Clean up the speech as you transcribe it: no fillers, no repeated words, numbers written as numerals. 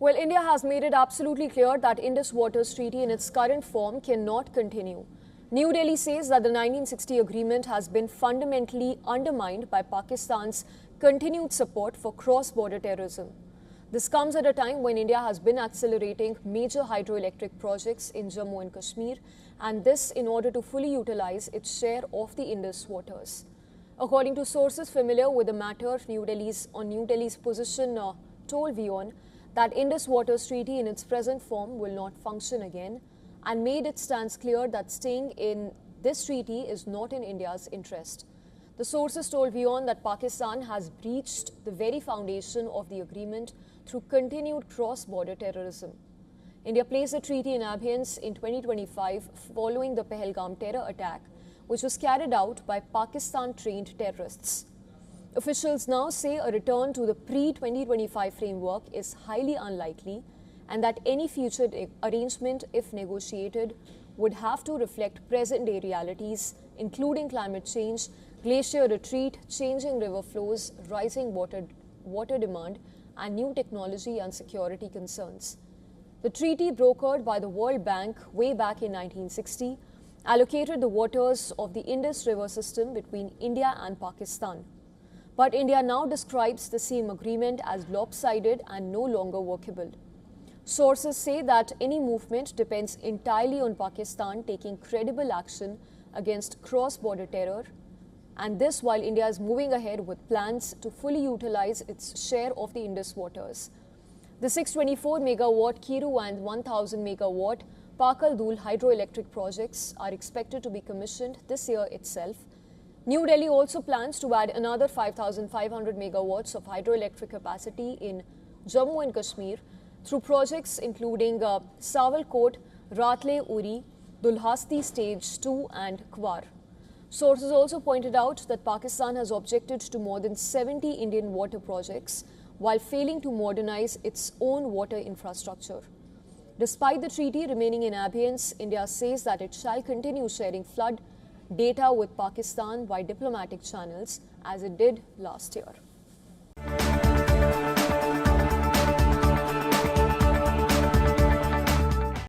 Well, India has made it absolutely clear that Indus Waters Treaty in its current form cannot continue. New Delhi says that the 1960 agreement has been fundamentally undermined by Pakistan's continued support for cross-border terrorism. This comes at a time when India has been accelerating major hydroelectric projects in Jammu and Kashmir, and this in order to fully utilize its share of the Indus waters. According to sources familiar with the matter, New Delhi's position told WION that Indus Waters Treaty in its present form will not function again, and made it stands clear that staying in this treaty is not in India's interest. The sources told WION that Pakistan has breached the very foundation of the agreement through continued cross-border terrorism. India placed the treaty in abeyance in 2025 following the Pahalgam terror attack, which was carried out by Pakistan-trained terrorists. Officials now say a return to the pre-2025 framework is highly unlikely, and that any future arrangement, if negotiated, would have to reflect present-day realities, including climate change, glacier retreat, changing river flows, rising water demand, and new technology and security concerns. The treaty, brokered by the World Bank way back in 1960, allocated the waters of the Indus River system between India and Pakistan. But India now describes the same agreement as lopsided and no longer workable. Sources say that any movement depends entirely on Pakistan taking credible action against cross-border terror, and this while India is moving ahead with plans to fully utilize its share of the Indus waters. The 624-megawatt Kiru and 1,000-megawatt Pakal Dul hydroelectric projects are expected to be commissioned this year itself. New Delhi also plans to add another 5,500 megawatts of hydroelectric capacity in Jammu and Kashmir through projects including Sawalkot, Ratle Uri, Dulhasti Stage 2 and Kwar. Sources also pointed out that Pakistan has objected to more than 70 Indian water projects while failing to modernize its own water infrastructure. Despite the treaty remaining in abeyance, India says that it shall continue sharing flood data with Pakistan via diplomatic channels as it did last year.